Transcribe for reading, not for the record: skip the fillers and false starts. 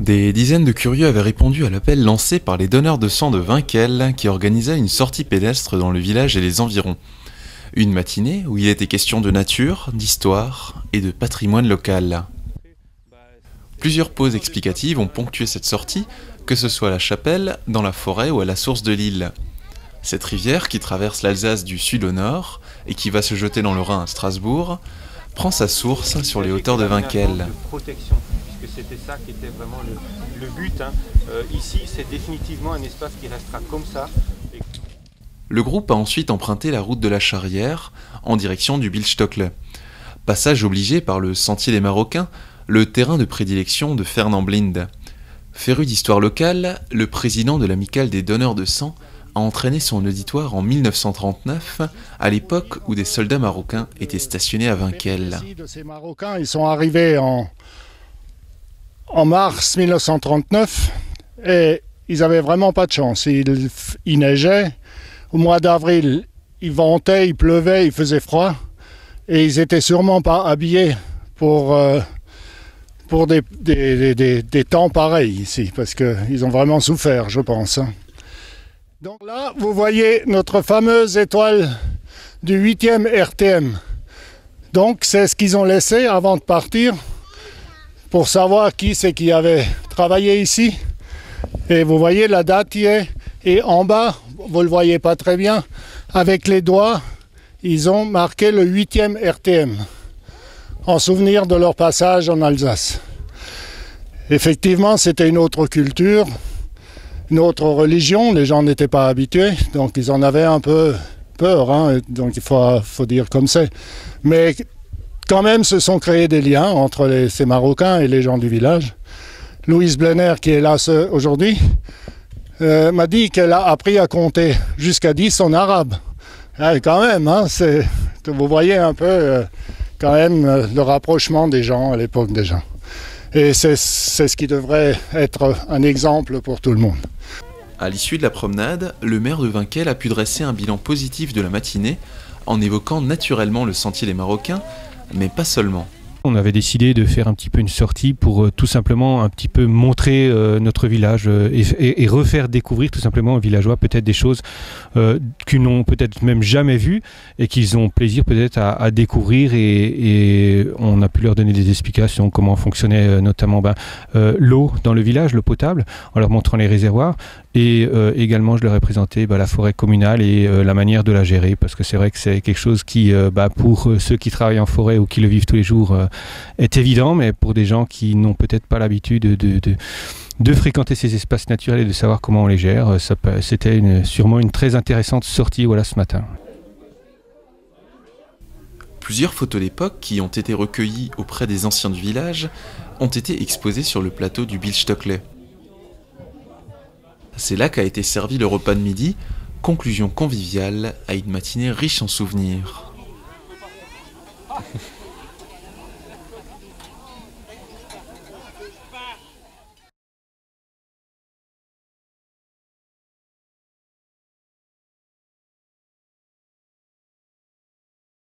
Des dizaines de curieux avaient répondu à l'appel lancé par les donneurs de sang de Vinquel qui organisaient une sortie pédestre dans le village et les environs. Une matinée où il était question de nature, d'histoire et de patrimoine local. Plusieurs pauses explicatives ont ponctué cette sortie, que ce soit à la chapelle, dans la forêt ou à la source de l'île. Cette rivière qui traverse l'Alsace du sud au nord et qui va se jeter dans le Rhin à Strasbourg, prend sa source sur les hauteurs de Vinquel. Puisque c'était ça qui était vraiment le but. Ici, c'est définitivement un espace qui restera comme ça. Le groupe a ensuite emprunté la route de la Charrière en direction du Bildstockle. Passage obligé par le Sentier des Marocains, le terrain de prédilection de Fernand Blind. Féru d'histoire locale, le président de l'Amicale des donneurs de sang a entraîné son auditoire en 1939, à l'époque où des soldats marocains étaient stationnés à Vinquel. Ces Marocains, ils sont arrivés en mars 1939 et ils n'avaient vraiment pas de chance. Il neigeait, au mois d'avril, il ventait, il pleuvait, il faisait froid et ils n'étaient sûrement pas habillés pour des temps pareils ici, parce qu'ils ont vraiment souffert, je pense. Donc là, vous voyez notre fameuse étoile du 8e RTM. Donc c'est ce qu'ils ont laissé avant de partir pour savoir qui c'est qui avait travaillé ici. Et vous voyez la date y est. Et en bas, vous ne le voyez pas très bien, avec les doigts, ils ont marqué le 8e RTM en souvenir de leur passage en Alsace. Effectivement, c'était une autre culture, une autre religion, les gens n'étaient pas habitués, donc ils en avaient un peu peur, donc il faut dire comme c'est. Mais quand même, se sont créés des liens entre ces Marocains et les gens du village. Louise Blenner, qui est là aujourd'hui, m'a dit qu'elle a appris à compter jusqu'à 10 en arabe. Quand même, vous voyez un peu quand même le rapprochement des gens à l'époque déjà. Et c'est ce qui devrait être un exemple pour tout le monde. À l'issue de la promenade, le maire de Vinquel a pu dresser un bilan positif de la matinée en évoquant naturellement le Sentier des Marocains, mais pas seulement. On avait décidé de faire un petit peu une sortie pour tout simplement un petit peu montrer notre village et refaire découvrir tout simplement aux villageois peut-être des choses qu'ils n'ont peut-être même jamais vues et qu'ils ont plaisir peut-être à découvrir et on a pu leur donner des explications comment fonctionnait notamment l'eau dans le village, l'eau potable, en leur montrant les réservoirs et également je leur ai présenté la forêt communale et la manière de la gérer parce que c'est vrai que c'est quelque chose qui pour ceux qui travaillent en forêt ou qui le vivent tous les jours est évident, mais pour des gens qui n'ont peut-être pas l'habitude de fréquenter ces espaces naturels et de savoir comment on les gère, c'était sûrement une très intéressante sortie ce matin. Plusieurs photos d'époque qui ont été recueillies auprès des anciens du village ont été exposées sur le plateau du Bildstockle. C'est là qu'a été servi le repas de midi, conclusion conviviale à une matinée riche en souvenirs.